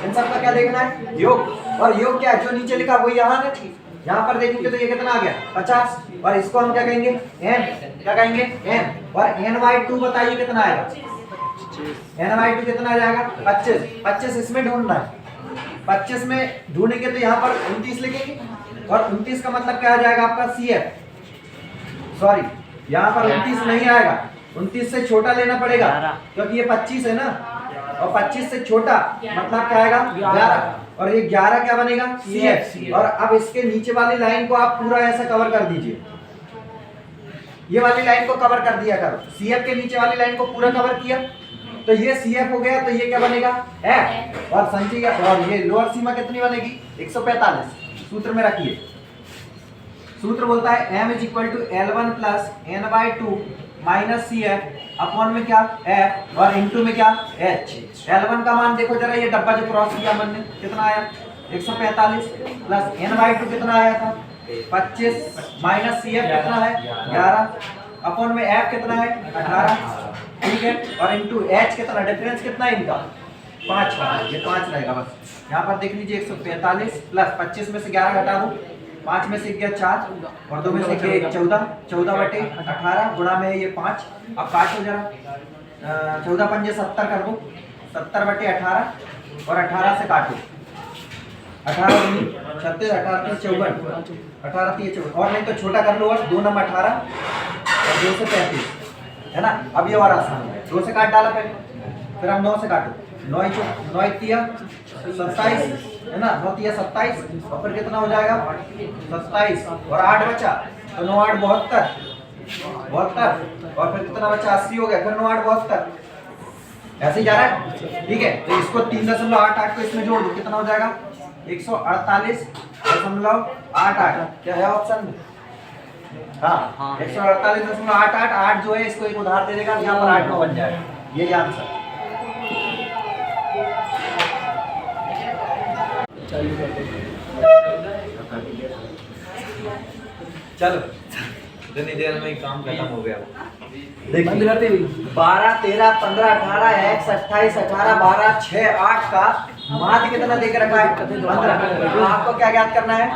इन सब का क्या देखना है, योग। और योग क्या है, जो नीचे लिखा वही यहाँ है, यहाँ पर देखोगे तो ये कितना आ गया 50, और इसको हम क्या कहेंगे n, क्या कहेंगे n, और n/2 बताइए कितना आएगा, n/2 कितना आ जाएगा 25, 25 इसमें ढूंढना है, 25 में ढूंढेंगे तो यहाँ पर 29 लिखेंगे, और 29 का मतलब क्या आ जाएगा आपका CF, सॉरी यहाँ पर 29 नहीं आएगा, 29 से छोटा लेना पड़ेगा क्योंकि ये 25 है ना, और 25 से छोटा मतलब क्या आएगा 11, और ये 11 क्या बनेगा CF, और अब इसके नीचे वाली लाइन को आप पूरा ऐसा कवर कर दीजिए, ये वाली लाइन को कवर कर दिया करो, CF के नीचे वाली लाइन को पूरा कवर किया तो ये CF हो गया, तो ये क्या बनेगा F, और संचय और ये लोअर सीमा कितनी बनेगी 145, सूत्र में रखिए, सूत्र बोलता है m = L1 + n/2 - CF upon में क्या F और इनटू में क्या H। L1 का मान देखो जरा, ये डब्बा जो क्रॉस किया हमने कितना आया 145 प्लस n/2 कितना आया था 25 माइनस CF कितना है 11 अपॉन में F कितना है 18, ठीक है, और इनटू H कितना, डिफरेंस कितना है इनका 5 का, ये 5 रहेगा बस। यहाँ पर देख लीजिए 145 प्लस 25 में से 11 घटा दो, 5 में से गया 4 और 2 में से गया 14, 14/18 गुणा में ये 5, अब काटो जरा, 14 पंजे 70 कर दो, 70/18 और 18 से काटो, 18 दूनी 36, 18 3 54, 18 3 54, और नहीं तो छोटा कर लो बस, 2 9 18 और 2 से 35 है ना। अब ये और आसान है, 2 से काट डाला पहले, फिर हम 9 से काटो, 9 3 27 है ना, 9 3 27 और फिर कितना हो जाएगा 27 और 8 बचा, तो 9 8 72 और फिर कितना बचा 80 हो गया, फिर 9 8 72, ऐसे ही जा रहा है, ठीक है। तो इसको 3.88 को इसमें जोड़ दो, कितना हो जाएगा 148.88, क्या है ऑप्शन में, हाँ 148.88, 8 जो है इसको एक उधार दे देगा, यहाँ पर 8 9 बन जाएगा, यही आंसर। चलो इतनी देर में काम खत्म हो गया, देखिए 12 13 15 18 x 28 18 12 6 8 का माध्य कितना देके रखा है 15। तो आपको क्या ज्ञात करना है,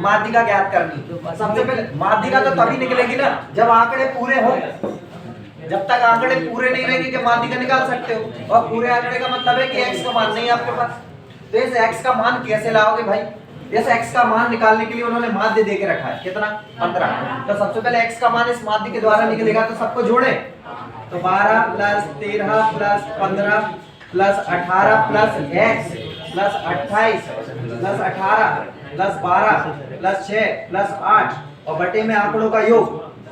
माध्य का ज्ञात करनी। सबसे पहले माध्य का तो तभी निकलेगी ना जब आंकड़े पूरे हो, जब तक आंकड़े पूरे नहीं रहेंगे कि माध्य का निकाल सकते हो, और पूरे आंकड़े का मतलब है कि x का मान नहीं है आपके पास, तो इस x का मान कैसे लाओगे भाई, इस x का मान निकालने के लिए उन्होंने माध्य देके रखा है कितना 15। तो सबसे पहले x का मान इस माध्य के द्वारा निकलेगा, तो सबको जोड़े, तो 12 plus 13 plus 15 plus 18 plus x plus 28 plus 18 plus 12 plus 6 plus 8 और बटे में आंकड़ों का योग,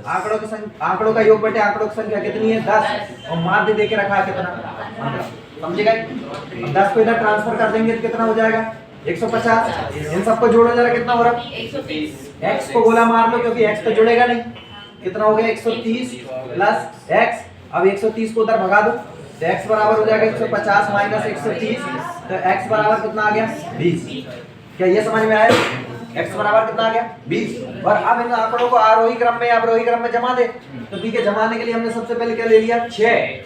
आंकड़ों का योग बटे आंकड़ों की संख्या कितनी है 10, और माध्य देके रखा है कितना 15, समझेगा। 10 को इधर ट्रांसफर कर देंगे तो कितना हो जाएगा 150, इन सबको जोड़ो जरा, कितना हो रहा 130, x को गोला मार लो क्योंकि x तो जुड़ेगा नहीं, कितना हो गया 130 प्लस x, अब 130 को उधर भगा दो तो x बराबर हो जाएगा 150 माइनस 130, तो x बराबर कितना आ गया 20। क्या ये समझ में आया, x बराबर कितना आ गया 20। और अब इन आंकड़ों को आरोही क्रम में अवरोही क्रम में जमा दे, तो ठीक है, जमाने के लिए हमने सबसे पहले क्या ले लिया 6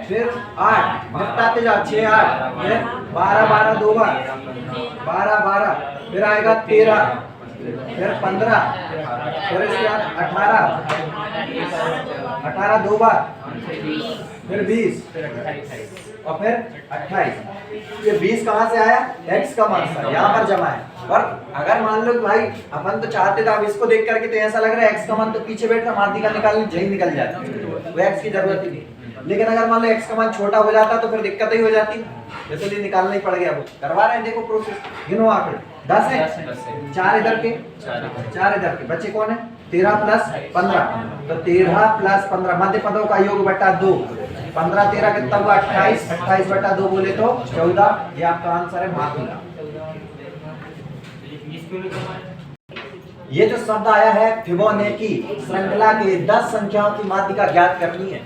फिर 8 घटाते जाओ, 6 8 फिर 12 12 दो बार 12 12 फिर आएगा 13 फिर 15 फिर इसके बाद 18 दो बार फिर 20 और फिर 28। ये 20 कहाँ से आया, x का मान था, यहाँ पर जमा है। और अगर मान लो भाई अपन तो चाहते थे, अब इसको देख करके तो ऐसा लग रहा है x का मान तो पीछे बैठ रहा, माध्य का निकालने जही निकल जाता, वो x की जरूरत ही नहीं। लेकिन अगर मान लो x का मान छोटा हो जाता तो फिर दिक्कत ही हो जाती, इसलिए निकालना ही पड़ गया। वो करवा रहे हैं, देखो प्रोसेस, गिनो आंकड़े 10 है, 4 इधर के 4 इधर के, बच्चे कौन है 13 प्लस 15, तो 13 प्लस 15 मध्य पदों का योग बटा 2, 15 13 कितना हुआ 28, 28 बटा 2 बोले तो 14, ये आपका आंसर है माध्य का। ये जो शब्द आया है फिबोनेची श्रृंखला के 10 संख्याओं की माध्य का ज्ञात करनी है।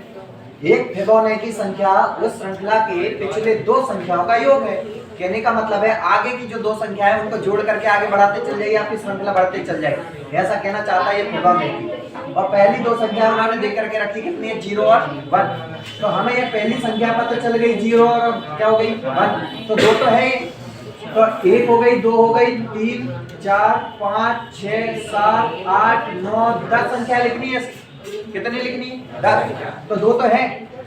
एक फिबोनेची संख्या उस श्रृंखला के पिछले 2 संख्याओं का योग है। कहने का मतलब है आगे की जो 2 संख्याएं हैं उनको जोड़ करके आगे बढ़ाते चल जाइए, आपकी श्रृंखला बढ़ते चल जाएगी, ऐसा कहना चाहता है ये फिबोनेची। और पहली 2 संख्याएं उन्होंने देख करके रखी कितनी है 0 और 1, तो हमें ये पहली संख्या पता चल गई 0 और क्या हो गई 1, तो 2 तो है, तो तो 1 हो गई, 2 हो गई, 3 4 5 6 7 8 9 10 संख्या लिखनी है। कितनी लिखनी है? 10। तो 2 तो है,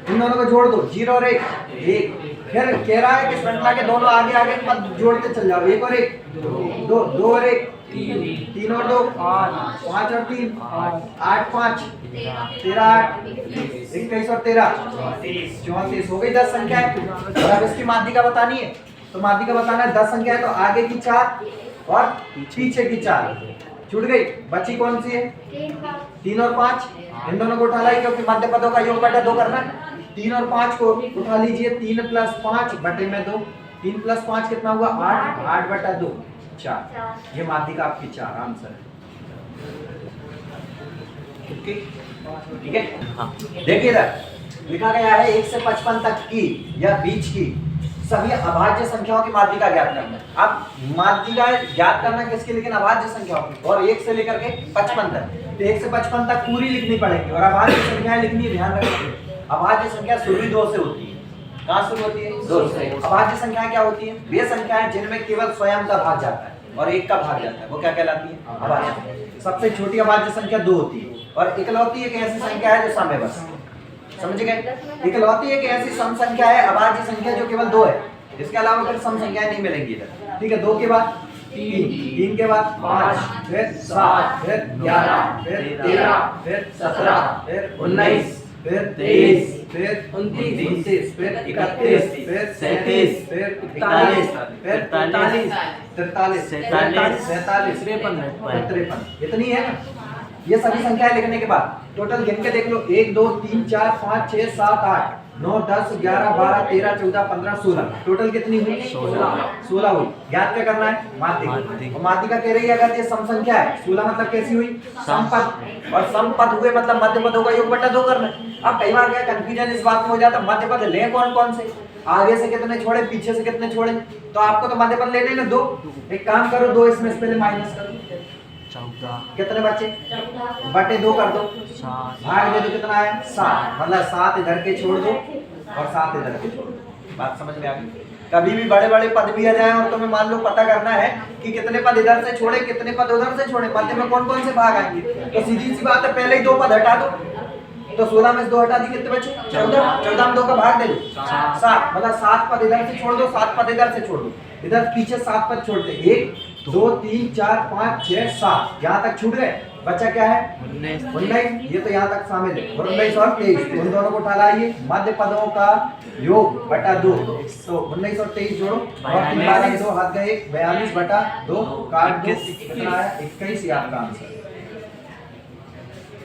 इन दोनों को जोड़ दो, 0 और 1 1। फिर कह रहा है कि श्रृंखला के दोनों आगे आगे पद जोड़ते चल जाओ, 1 और 1 2 2 और 1 3 और 2 5 और 3 8 5 13 8 21 और 13 34 हो गई 10 संख्या है। और अब इसकी माध्यिका बतानी है, तो माध्यिका बताना है 10 संख्या है, तो आगे की 4 और पीछे की 4 छूट गई, बची कौन सी है? 3 और 5। इन दोनों को उठा लाई क्योंकि मध्य पदों का योग बटा 2 करना है। 3 और 5 को उठा लीजिए, 3 + 5 बटे में 2, 3 + 5 कितना हुआ? 8 8 बटा 2 4। ये माध्यिका आपकी 4 आंसर है। ठीक है, देखिए इधर लिखा गया है 1 से 55 तक की या बीच की सभी अभाज्य संख्याओं की माध्यिका ज्ञात करना। अब माध्यिका ज्ञात करना किसकी? लेकिन अभाज्य संख्याओं की, और 1 से लेकर के 55 तक। तो 1 से 55 तक पूरी लिखनी पड़ेगी और अभाज्य संख्याएं लिखनी है। ध्यान रखिए, अभाज्य संख्या शुरू 2 से होती है। कहाँ शुरू होती है? 2 से। अभाज्य संख्याएं क्या होती है? वे संख्याएं जिनमें केवल स्वयं का भाग जाता है और 1 का भाग जाता है, वो क्या कहलाती है? अभाज्य। सबसे छोटी अभाज्य संख्या 2 होती है, और इकलौती एक ऐसी संख्या है जो सम है बस। समझ गए? इकलौती एक ऐसी सम संख्या है, अभाज्य संख्या, जो केवल 2 है। इसके अलावा फिर सम संख्याएं नहीं मिलेंगी इधर। ठीक है, 2 के बाद 3, 3 के बाद 5, फिर 7, फिर 11, फिर 13, फिर 17, फिर 19, फिर 23, फिर 29, फिर 31, फिर 37, फिर 41, फिर 43, 43, 47, 53। इतनी है ना? ये सभी संख्याएं लिखने के बाद टोटल गिन के देख लो, 1 2 3 4 5 6 7 8 9 10 11 12 13 14 15 16। टोटल कितनी हुई? 16 हुई। ज्ञात क्या करना है? माध्यिका। और माध्यिका कह रही है अगर ये सम संख्या है, 16 मतलब कैसी हुई? समपद। और समपद हुए मतलब मध्य पदों का योग बटा 2 करना है। अब कई बार क्या कंफ्यूजन इस बात में हो जाता है, मध्य पद ले कौन कौन से, आगे से कितने छोड़े, पीछे से कितने छोड़े। तो आपको तो मध्य पद लेने ना 2। एक काम करो, 2 इसमें से पहले माइनस करो, 14 कितने बचे? बटे 2 कर दो, भाग दे दो, कितना आया? 7। मतलब 7 इधर के छोड़ दो और 7 इधर के छोड़ दो। बात समझ में आ गई? कभी भी बड़े बड़े पद भी आ जाए और तुम्हें मान लो पता करना है कि कितने पद इधर से छोड़े, कितने पद उधर से छोड़े, मध्य में कौन कौन से भाग आएंगे, तो सीधी सी बात है, पहले ही 2 पद हटा दो। तो 16 में से 2 हटा दी, कितने बचे? 14। 14 में 2 का भाग दे दो, 7। मतलब 7 पद इधर से छोड़ दो, 7 पद इधर से छोड़ दो। इधर पीछे 7 पद छोड़ते, 1 2 3 4 5 6 7, यहाँ तक छूट गए। बच्चा क्या है? 19। ये तो यहाँ तक शामिल है। और 19 और 23, उन दोनों को उठा लाइए, मध्य पदों का योग बटा 2। तो 19 और 23 जोड़ो, और 3 बार 2 हाथ गए, 42 बटा 2 काट दो, कितना आया? 21। ये आपका आंसर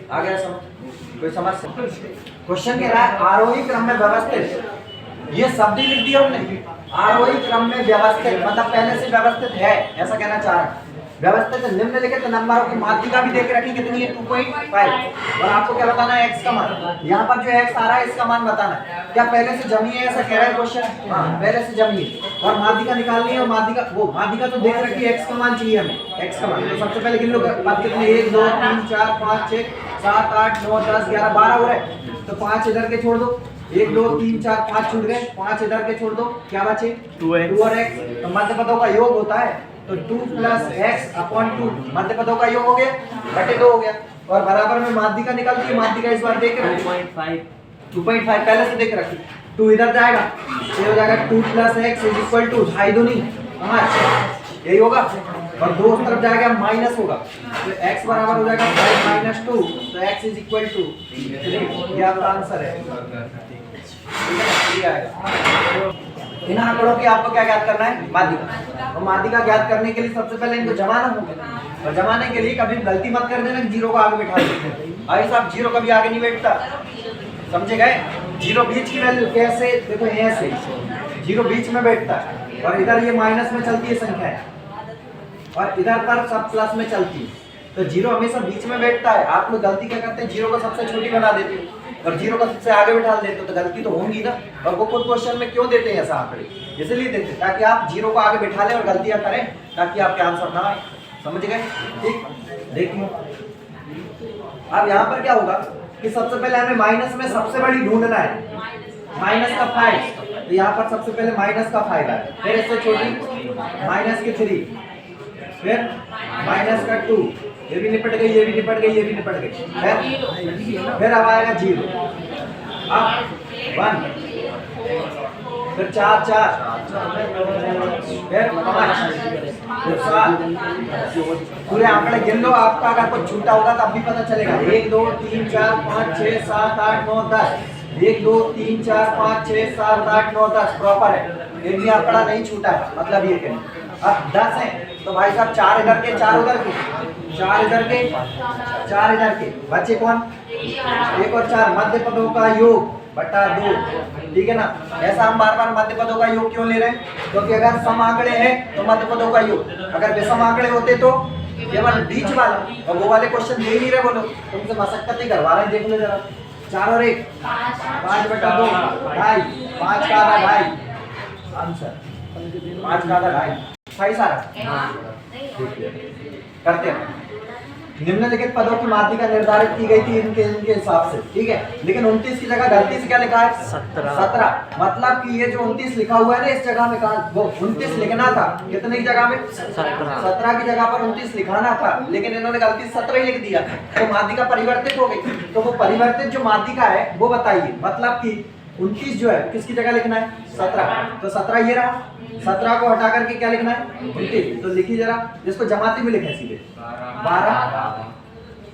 आ गया। समझ? कोई समझ? क्वेश्चन कह रहा है आरोही क्रम में व्यवस्थित, ये शब्द ही लिख दिया हमने। आरोही क्रम में व्यवस्थित मतलब पहले से व्यवस्थित है, ऐसा कहना चाह रहा है। व्यवस्थित निम्नलिखित नंबरों की माध्यिका भी देख रखी, कितनी है? 2.5। और आपको क्या बताना है? x का मान। यहाँ पर जो x आ रहा है इसका मान बताना है। क्या पहले से जमी है, ऐसा कह रहा है क्वेश्चन? हाँ, पहले से जमी है। और माध्यिका निकालनी है, और माध्यिका तो देख रखी है, x का मान चाहिए हमें, x का मान। तो सबसे पहले गिन लो पद कितने? 1 2 3 4 5 6 7 8 9 10 11 12 हो रहे। तो 5 इधर के छोड़ दो, 1 2 3 4 5 छूट गए, 5 इधर के छोड़ दो, क्या बचे? 2 और x। तो मध्य पदों का योग होता है, तो 2 + x/2 मध्य पदों का योग हो गया, बटे 2 हो गया। और बराबर में माध्यिका निकलती है, माध्यिका इस बार देख रखी 2.5 पहले से देख रखी। 2 इधर जाएगा, ये हो जाएगा 2 + x = 2 2 नहीं 5, यही होगा। और 2 उस तरफ जाएगा, माइनस होगा, तो x बराबर हो जाएगा 5 - 2, तो x = 3। ये आपका आंसर है। इन आंकड़ों की आपको क्या ज्ञात करना है? माध्यिका। और माध्यिका ज्ञात करने के लिए सबसे पहले इनको जमाना होगा, और जमाने के लिए कभी गलती मत कर देना, 0 को आगे बिठा देते। भाई साहब 0 कभी आगे नहीं बैठता, समझे गए? 0 बीच की वैल्यू कैसे? देखो ऐसे 0 बीच में बैठता है, और इधर ये माइनस में चलती है संख्या, और इधर पर सब प्लस में चलती है। तो 0 हमेशा बीच में बैठता है। आप लोग गलती क्या करते हैं? 0 को सबसे छोटी बना देते हो और 0 को सबसे आगे बिठा देते हो, तो गलती तो होंगी ना। और वो खुद क्वेश्चन में क्यों देते हैं ऐसा आंकड़े? इसलिए देते हैं ताकि आप 0 को आगे बिठा लें और गलतियां करें, ताकि आपके आंसर ना आए। समझ गए? ठीक, देखिए अब यहाँ पर क्या होगा कि सबसे पहले हमें माइनस में सबसे बड़ी ढूंढना है, माइनस का 5। तो यहाँ पर सबसे पहले माइनस का 5 है, फिर इससे छोटी माइनस के 3, फिर माइनस का 2, ये भी निपट गई, ये भी निपट गई, ये भी निपट गई, फिर अब आएगा 0, अब 1, फिर 4 4, फिर 5, फिर 7, पूरे आंकड़े गिन लो, आपका अगर कुछ छूटा होगा तब भी पता चलेगा। 1 2 3 4 5 6 7 8 9 10, 1 2 3 4 5 6 7 8 9 10 प्रॉपर है, एक भी आंकड़ा नहीं छूटा है, मतलब ये कि अब 10 है तो भाई साहब 4 इधर के 4 उधर के, 4 इधर के 4 इधर के, बच्चे कौन 1 और 4, मध्य पदों का योग बटा 2, ठीक है ना। ऐसा हम बार बार मध्य पदों का योग क्यों ले रहे हैं, क्योंकि अगर सम आंकड़े हैं तो मध्य पदों का योग, अगर विषम आंकड़े होते तो केवल बीच वाला, और वो वाले क्वेश्चन दे ही नहीं रहे, बोलो तुमसे मशक्कत ही करवा रहे हैं, देख लो जरा। 4 और 1 5 बटा 2 2.5, 5 का आधा 2.5 आंसर, 5 का आधा 2.5 सही सारा करते हैं। निम्नलिखित पदों की माध्यिका निर्धारित की गई थी इनके हिसाब से, ठीक है, लेकिन 29 की जगह गलती से क्या लिखा है 17, मतलब कि ये जो 29 लिखा हुआ है ना इस जगह में कहा वो 29 लिखना था, कितने की जगह में 17 की जगह पर 29 लिखाना था, लेकिन इन्होंने गलती से 17 ही लिख दिया, तो माध्यिका परिवर्तित हो गई। तो वो परिवर्तित जो माध्यिका है वो बताइए, मतलब कि 29 जो है किसकी जगह लिखना है 17, तो 17 ये रहा, 17 को हटा करके क्या लिखना है 29, तो लिखिए जरा, जिसको जमाती में लिखे सीधे 12,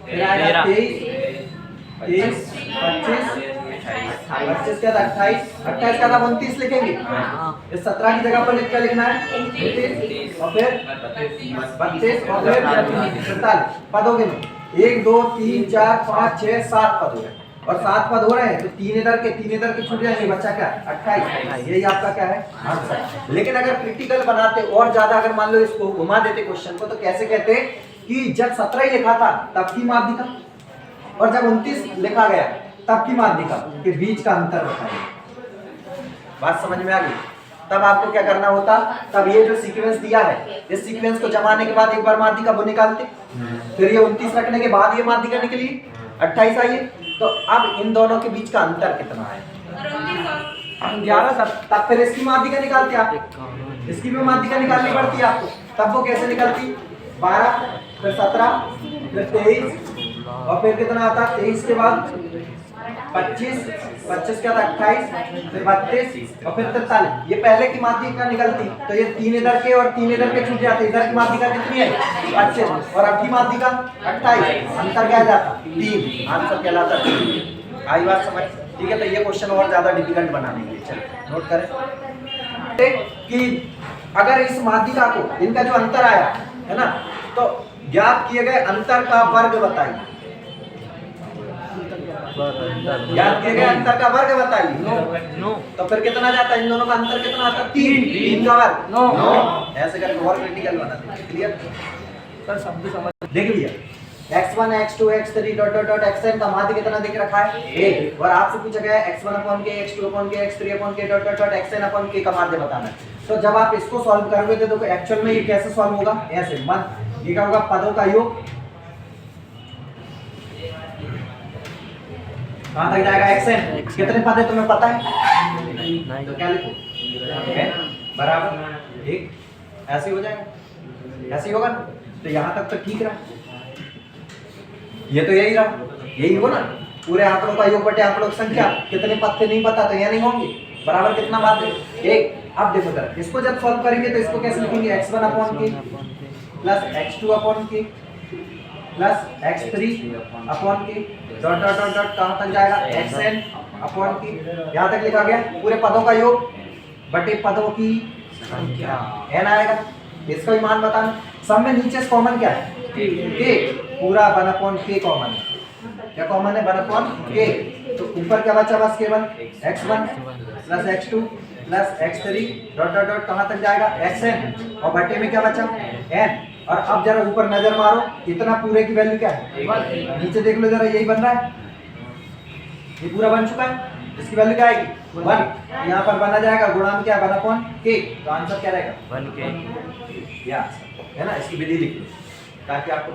फिर आएगा 23, 25 के बाद 28 का 29 लिखेंगे, इस 17 की जगह पर क्या लिखना है 29, और फिर 32 और फिर 47 पदों के 1 2 3 4 5 6 7 पद हो रहे हैं, और 7 पद हो रहे हैं तो 3 इधर के छूट जाएंगे, बच्चा क्या 28, यही आपका क्या है आंसर। लेकिन अगर क्रिटिकल बनाते और ज्यादा, अगर मान लो इसको घुमा देते क्वेश्चन को, तो कैसे कहते कि जब 17 ही लिखा था तब की माध्यिका, और जब 29 लिखा गया तब की माध्यिका के बीच का अंतर बताइए। बात समझ में आ गई? तब आपको क्या करना होता, तब ये जो सीक्वेंस दिया है इस सीक्वेंस को जमाने के बाद एक बार माध्यिका वो निकालते, फिर ये 29 रखने के बाद ये माध्यिका निकली 28 आई, तो अब इन दोनों के बीच का अंतर कितना है 11, तब फिर इसकी माध्यिका निकालते आप, इसकी भी माध्यिका निकालनी पड़ती है आपको, तब वो कैसे निकलती 12, फिर 17, फिर 23, और फिर कितना आता 23 के बाद 25, 25 के बाद 28, फिर 32 और फिर 43, ये पहले की माध्यिका निकलती, तो ये 3 इधर के और 3 इधर के छूट जाते, इधर की माध्यिका कितनी है 25 और अब की माध्यिका 28, अंतर क्या जाता 3, आंसर कहलाता 3। आई बात समझ? ठीक है, तो ये क्वेश्चन और ज्यादा डिफिकल्ट बनाने के लिए चलिए नोट करें कि अगर इस माध्यिका को इनका जो अंतर आया है ना, तो ज्ञात किए गए अंतर का वर्ग बताइए, ज्ञात किए गए अंतर का वर्ग बताइए। तो फिर कितना जाता है इन दोनों का अंतर, कितना आता 3 का वर्ग 9, ऐसे करके और क्रिटिकल बनाते। क्लियर सर, शब्द समझ देख लिया। x1 x2 x3 dot dot dot xn का माध्य कितना दिख रखा है 1, और आपसे पूछा गया है x1/k x2/k x3/k dot dot dot xn/k का माध्य बताना है। तो जब आप इसको सॉल्व करोगे तो एक्चुअल में ये कैसे सॉल्व होगा, ऐसे ये क्या होगा पदों का योग, कहां तक जाएगा xn, कितने पद है तुम्हें पता है, तो क्या लिखो बराबर 1, ऐसे हो जाएगा, ऐसे होगा ना, तो यहां तक तो ठीक रहा, ये तो यही रहा, यही हो ना, पूरे आंकड़ों का योग बटे आंकड़ों की संख्या, कितने पद थे नहीं पता, तो यहाँ नहीं होंगे, बराबर कितना माध्य 1। अब देखो जरा, इसको जब सॉल्व करेंगे तो इसको कैसे लिखेंगे x1/k plus x2/k plus x3/k dot dot dot dot कहां तक जाएगा xn/k, यहां तक लिखा गया, पूरे पदों का योग बटे पदों की संख्या n आएगा, इसका भी मान बताना। सब में नीचे कॉमन क्या है k, पूरा 1/k कॉमन है, क्या कॉमन है 1/k, तो ऊपर क्या बचा बस केवल x1 plus x2 plus x3 dot dot dot कहां तक जाएगा xn, और बटे में क्या बचा n। और अब जरा ऊपर नजर मारो, इतना पूरे की वैल्यू क्या है 1, नीचे देख लो जरा, यही बन रहा है, ये पूरा बन चुका है, इसकी वैल्यू क्या आएगी 1, यहाँ पर बना जाएगा गुणा में क्या 1/k, तो आंसर क्या रहेगा 1k, या है ना, इसकी विधि लिख लो ताकि आपको